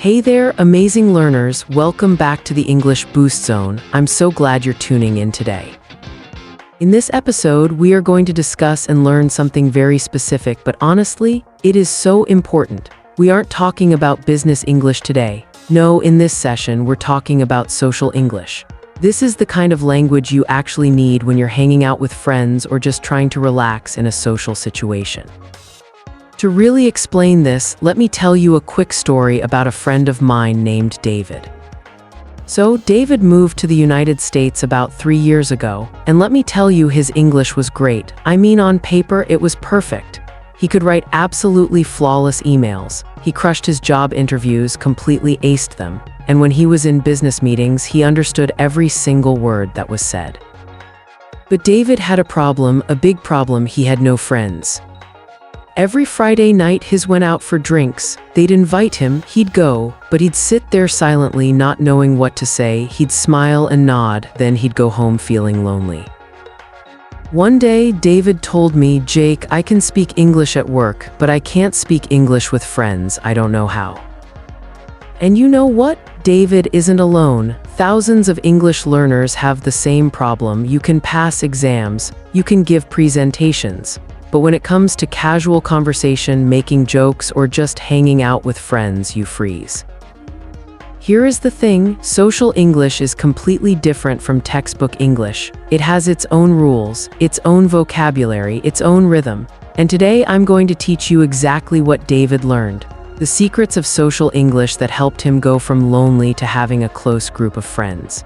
Hey there, amazing learners. Welcome back to the English Boost Zone. I'm so glad you're tuning in today. In this episode, we are going to discuss and learn something very specific, but honestly, it is so important. We aren't talking about business English today. No, in this session, we're talking about social English. This is the kind of language you actually need when you're hanging out with friends or just trying to relax in a social situation. To really explain this, let me tell you a quick story about a friend of mine named David. So, David moved to the United States about 3 years ago, and let me tell you, his English was great. I mean, on paper, it was perfect. He could write absolutely flawless emails. He crushed his job interviews, completely aced them, and when he was in business meetings, he understood every single word that was said. But David had a problem, a big problem. He had no friends. Every Friday night his went out for drinks. They'd invite him, he'd go, but he'd sit there silently not knowing what to say. He'd smile and nod, then he'd go home feeling lonely. One day, David told me, "Jake, I can speak English at work, but I can't speak English with friends. I don't know how." And you know what? David isn't alone. Thousands of English learners have the same problem. You can pass exams, you can give presentations, but when it comes to casual conversation, making jokes, or just hanging out with friends, you freeze. Here is the thing, social English is completely different from textbook English. It has its own rules, its own vocabulary, its own rhythm. And today I'm going to teach you exactly what David learned, the secrets of social English that helped him go from lonely to having a close group of friends.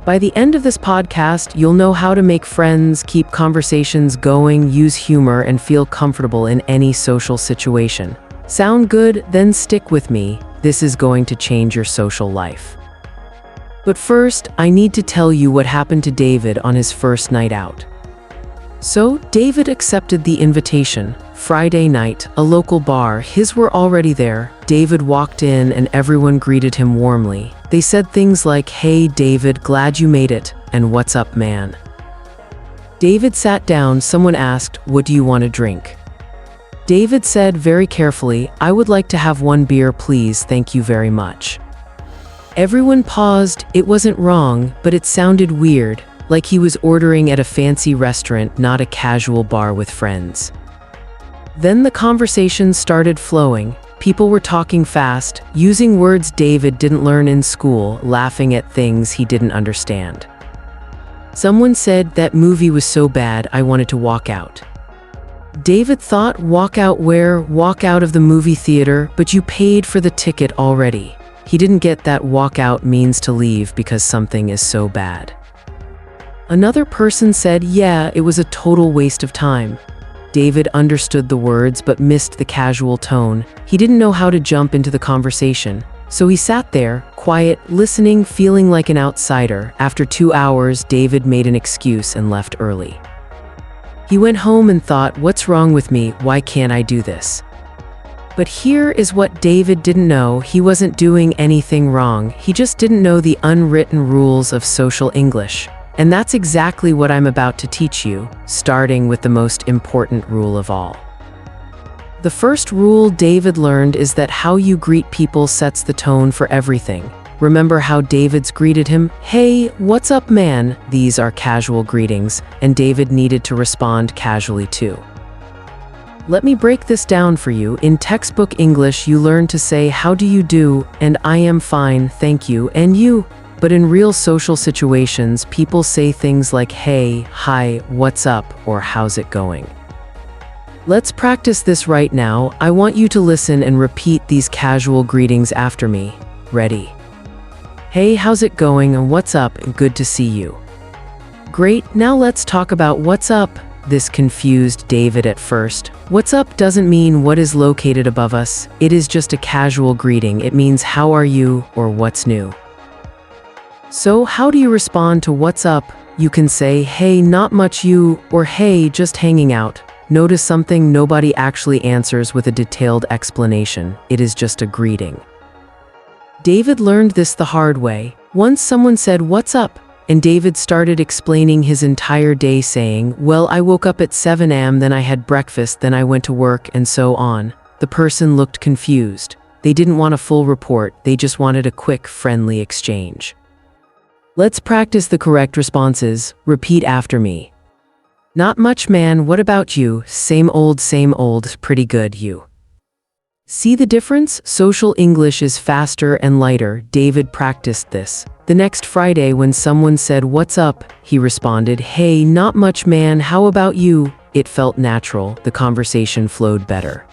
By the end of this podcast, you'll know how to make friends, keep conversations going, use humor, and feel comfortable in any social situation. Sound good? Then stick with me. This is going to change your social life. But first, I need to tell you what happened to David on his first night out. So, David accepted the invitation. Friday night, a local bar, his were already there. David walked in and everyone greeted him warmly. They said things like, "Hey David, glad you made it," and "What's up, man?" David sat down. Someone asked, "What do you want to drink?" David said very carefully, "I would like to have one beer, please, thank you very much." Everyone paused. It wasn't wrong, but it sounded weird, like he was ordering at a fancy restaurant, not a casual bar with friends. Then the conversation started flowing. People were talking fast, using words David didn't learn in school, laughing at things he didn't understand. Someone said, "That movie was so bad, I wanted to walk out." David thought, walk out where? Walk out of the movie theater, but you paid for the ticket already. He didn't get that walk out means to leave because something is so bad. Another person said, "Yeah, it was a total waste of time." David understood the words but missed the casual tone. He didn't know how to jump into the conversation. So he sat there, quiet, listening, feeling like an outsider. After 2 hours, David made an excuse and left early. He went home and thought, "What's wrong with me? Why can't I do this?" But here is what David didn't know. He wasn't doing anything wrong. He just didn't know the unwritten rules of social English. And that's exactly what I'm about to teach you, starting with the most important rule of all. The first rule David learned is that how you greet people sets the tone for everything. Remember how David's greeted him? "Hey, what's up, man?" These are casual greetings, and David needed to respond casually too. Let me break this down for you. In textbook English, you learn to say, "How do you do?" and "I am fine, thank you," and "you." But in real social situations, people say things like, "Hey, hi, what's up?" or "How's it going?" Let's practice this right now. I want you to listen and repeat these casual greetings after me. Ready? "Hey, how's it going?" and "What's up?" and "Good to see you." Great, now let's talk about what's up. This confused David at first. What's up doesn't mean what is located above us. It is just a casual greeting. It means how are you or what's new. So how do you respond to what's up? You can say, "Hey, not much, you," or "Hey, just hanging out." Notice something: nobody actually answers with a detailed explanation. It is just a greeting. David learned this the hard way. Once someone said, "What's up?" and David started explaining his entire day saying, "Well, I woke up at 7 a.m., then I had breakfast, then I went to work," and so on. The person looked confused. They didn't want a full report, they just wanted a quick, friendly exchange. Let's practice the correct responses. Repeat after me. Not much, man. What about you? Same old, pretty good, you. See the difference? Social English is faster and lighter. David practiced this. The next Friday, when someone said, "What's up?" he responded, "Hey, not much, man. How about you?" It felt natural. The conversation flowed better.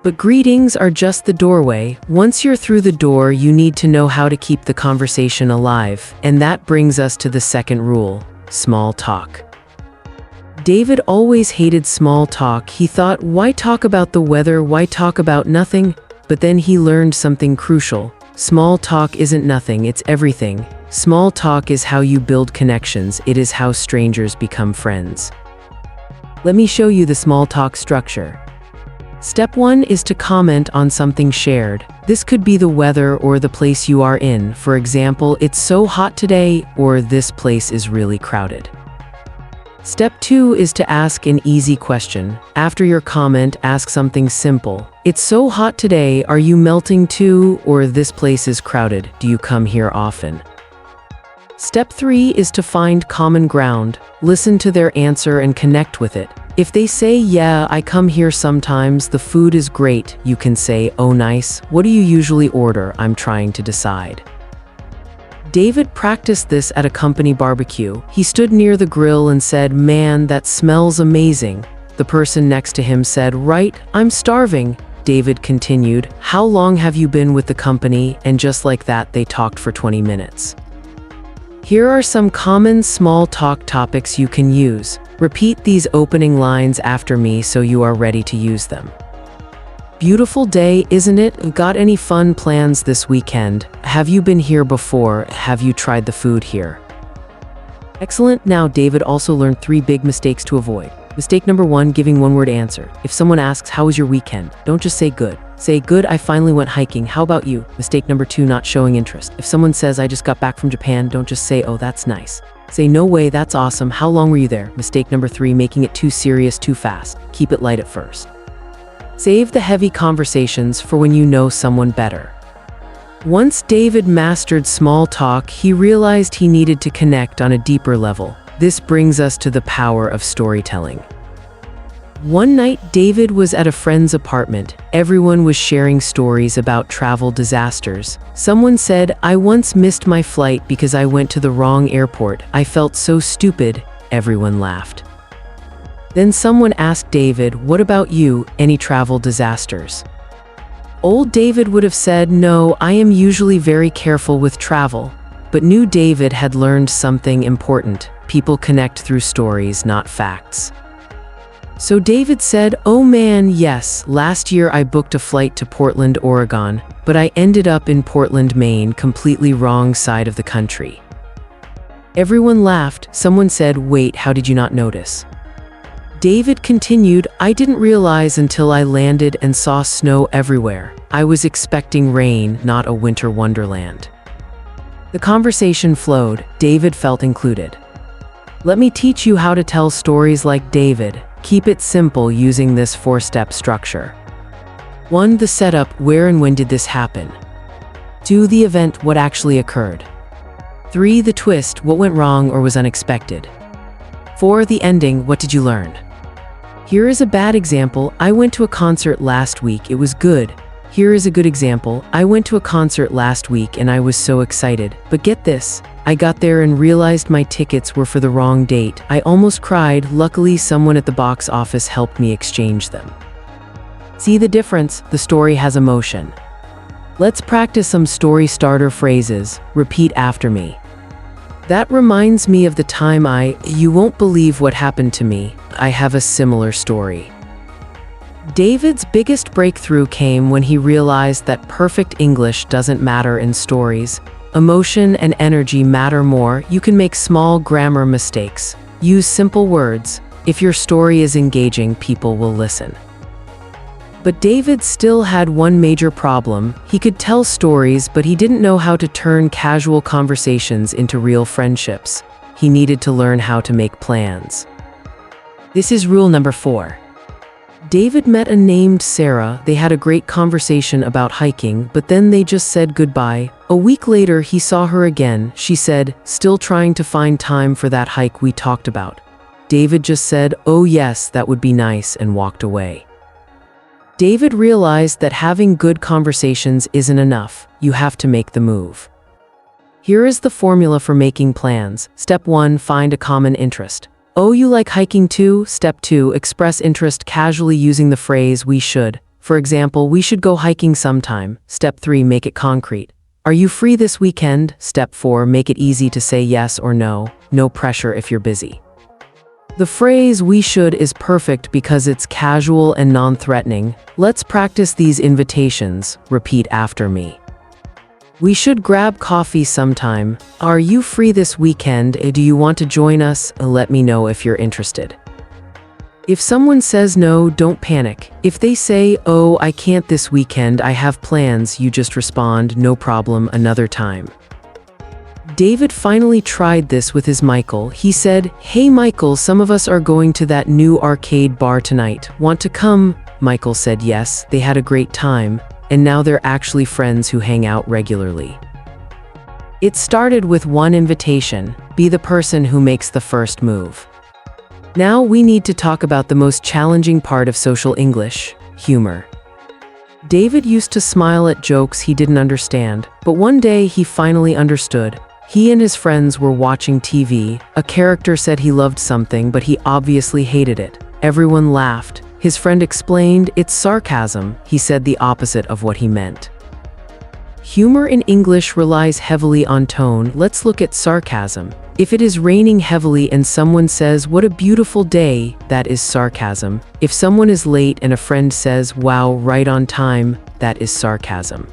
But greetings are just the doorway. Once you're through the door, you need to know how to keep the conversation alive. And that brings us to the second rule: small talk. David always hated small talk. He thought, why talk about the weather? Why talk about nothing? But then he learned something crucial. Small talk isn't nothing, it's everything. Small talk is how you build connections. It is how strangers become friends. Let me show you the small talk structure. Step 1 is to comment on something shared. This could be the weather or the place you are in. For example, "It's so hot today," or "This place is really crowded." Step 2 is to ask an easy question. After your comment, ask something simple. "It's so hot today, are you melting too?" Or "This place is crowded, do you come here often?" Step 3 is to find common ground. Listen to their answer and connect with it. If they say, "Yeah, I come here sometimes, the food is great," you can say, "Oh nice, what do you usually order? I'm trying to decide." David practiced this at a company barbecue. He stood near the grill and said, "Man, that smells amazing." The person next to him said, "Right, I'm starving." David continued, "How long have you been with the company?" And just like that, they talked for 20 minutes. Here are some common small talk topics you can use. Repeat these opening lines after me so you are ready to use them. "Beautiful day, isn't it? Got any fun plans this weekend? Have you been here before? Have you tried the food here?" Excellent. Now, David also learned 3 big mistakes to avoid. Mistake number 1, giving one-word answer. If someone asks, "How was your weekend?" don't just say good. Say, "Good, I finally went hiking. How about you?" Mistake number 2, not showing interest. If someone says, "I just got back from Japan," don't just say, "Oh, that's nice." Say, "No way, that's awesome. How long were you there?" Mistake number 3, making it too serious too fast. Keep it light at first. Save the heavy conversations for when you know someone better. Once David mastered small talk, he realized he needed to connect on a deeper level. This brings us to the power of storytelling. One night, David was at a friend's apartment. Everyone was sharing stories about travel disasters. Someone said, "I once missed my flight because I went to the wrong airport. I felt so stupid." Everyone laughed. Then someone asked David, "What about you? Any travel disasters?" Old David would have said, "No, I am usually very careful with travel." But new David had learned something important. People connect through stories, not facts. So David said, "Oh man, yes, last year I booked a flight to Portland, Oregon, but I ended up in Portland, Maine, completely wrong side of the country." Everyone laughed. Someone said, "Wait, how did you not notice?" David continued, "I didn't realize until I landed and saw snow everywhere. I was expecting rain, not a winter wonderland." The conversation flowed. David felt included. Let me teach you how to tell stories like David. Keep it simple using this 4-step structure. 1. The setup, where and when did this happen? 2. The event, what actually occurred? 3. The twist, what went wrong or was unexpected? 4. The ending, what did you learn? Here is a bad example. I went to a concert last week, it was good. Here is a good example. I went to a concert last week and I was so excited. But get this, I got there and realized my tickets were for the wrong date. I almost cried. Luckily, someone at the box office helped me exchange them. See the difference? The story has emotion. Let's practice some story starter phrases. Repeat after me. That reminds me of the time you won't believe what happened to me. I have a similar story. David's biggest breakthrough came when he realized that perfect English doesn't matter in stories. Emotion and energy matter more. You can make small grammar mistakes. Use simple words. If your story is engaging, people will listen. But David still had one major problem. He could tell stories, but he didn't know how to turn casual conversations into real friendships. He needed to learn how to make plans. This is rule number 4. David met a named Sarah. They had a great conversation about hiking, but then they just said goodbye. A week later, he saw her again. She said, "Still trying to find time for that hike we talked about." David just said, "Oh yes, that would be nice," and walked away. David realized that having good conversations isn't enough. You have to make the move. Here is the formula for making plans. Step 1, find a common interest. Oh, you like hiking too? Step 2, express interest casually using the phrase "we should." For example, "We should go hiking sometime." Step 3, make it concrete. Are you free this weekend? Step 4, make it easy to say yes or no. No pressure if you're busy. The phrase "we should" is perfect because it's casual and non-threatening. Let's practice these invitations. Repeat after me. We should grab coffee sometime. Are you free this weekend? Do you want to join us? Let me know if you're interested. If someone says no, don't panic. If they say, "Oh, I can't this weekend, I have plans," you just respond, "No problem, another time." David finally tried this with his Michael. He said, "Hey Michael, some of us are going to that new arcade bar tonight. Want to come?" Michael said yes. They had a great time, and now they're actually friends who hang out regularly. It started with one invitation. Be the person who makes the first move. Now we need to talk about the most challenging part of social English: humor. David used to smile at jokes he didn't understand, but one day he finally understood. He and his friends were watching TV. A character said he loved something, but he obviously hated it. Everyone laughed. His friend explained, "It's sarcasm." He said the opposite of what he meant. Humor in English relies heavily on tone. Let's look at sarcasm. If it is raining heavily and someone says, "What a beautiful day," that is sarcasm. If someone is late and a friend says, "Wow, right on time," that is sarcasm.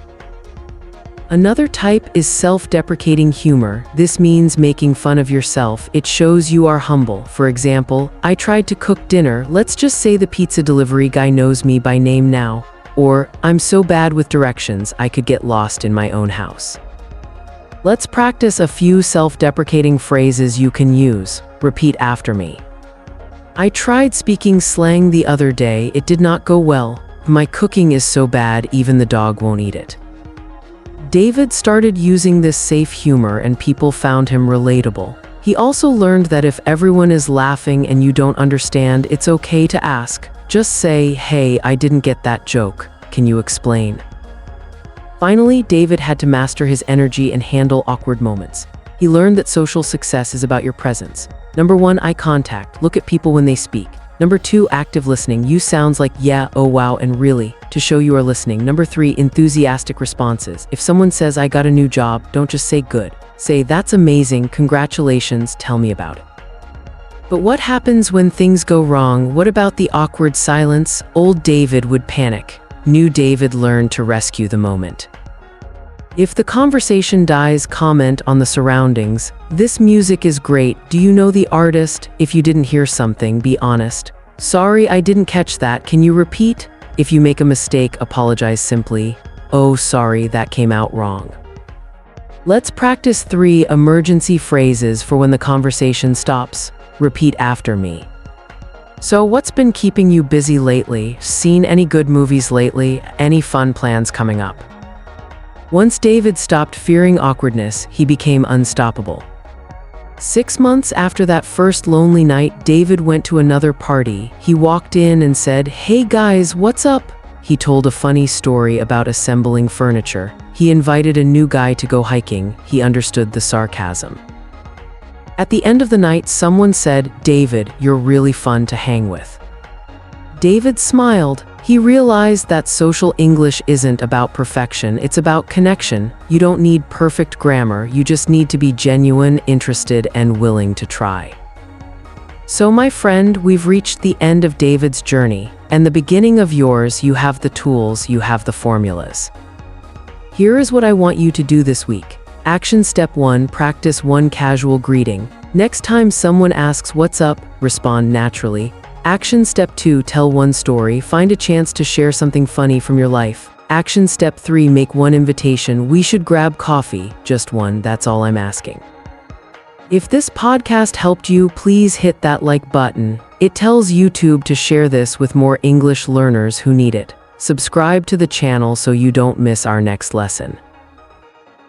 Another type is self-deprecating humor. This means making fun of yourself. It shows you are humble. For example, "I tried to cook dinner. Let's just say the pizza delivery guy knows me by name now." Or, "I'm so bad with directions, I could get lost in my own house." Let's practice a few self-deprecating phrases you can use. Repeat after me. I tried speaking slang the other day. It did not go well. My cooking is so bad, even the dog won't eat it. David started using this safe humor and people found him relatable. He also learned that if everyone is laughing and you don't understand, it's okay to ask. Just say, "Hey, I didn't get that joke. Can you explain?" Finally, David had to master his energy and handle awkward moments. He learned that social success is about your presence. Number 1, eye contact. Look at people when they speak. Number 2, active listening. Use sounds like "yeah," "oh wow," and "really" to show you are listening. Number 3, enthusiastic responses. If someone says, "I got a new job," don't just say "good." Say, "That's amazing, congratulations, tell me about it." But what happens when things go wrong? What about the awkward silence? Old David would panic. New David learned to rescue the moment. If the conversation dies, comment on the surroundings. This music is great. Do you know the artist? If you didn't hear something, be honest. Sorry, I didn't catch that. Can you repeat? If you make a mistake, apologize simply. Oh, sorry, that came out wrong. Let's practice 3 emergency phrases for when the conversation stops. Repeat after me. So what's been keeping you busy lately? Seen any good movies lately? Any fun plans coming up? Once David stopped fearing awkwardness, he became unstoppable. 6 months after that first lonely night, David went to another party. He walked in and said, "Hey guys, what's up?" He told a funny story about assembling furniture. He invited a new guy to go hiking. He understood the sarcasm. At the end of the night, someone said, "David, you're really fun to hang with." David smiled. He realized that social English isn't about perfection, it's about connection. You don't need perfect grammar, you just need to be genuine, interested, and willing to try. So my friend, we've reached the end of David's journey, and the beginning of yours. You have the tools, you have the formulas. Here is what I want you to do this week. Action step 1, practice one casual greeting. Next time someone asks what's up, respond naturally. Action step 2, tell one story. Find a chance to share something funny from your life. Action step 3, make one invitation. We should grab coffee. Just one, that's all I'm asking. If this podcast helped you, please hit that like button. It tells YouTube to share this with more English learners who need it. Subscribe to the channel so you don't miss our next lesson.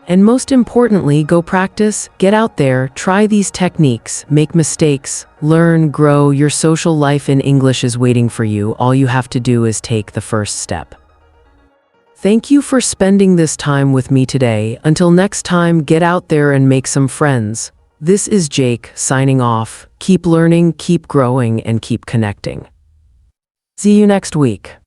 And most importantly, go practice, get out there, try these techniques, make mistakes, learn, grow. Your social life in English is waiting for you. All you have to do is take the first step. Thank you for spending this time with me today. Until next time, get out there and make some friends. This is Jake signing off. Keep learning, keep growing, and keep connecting. See you next week.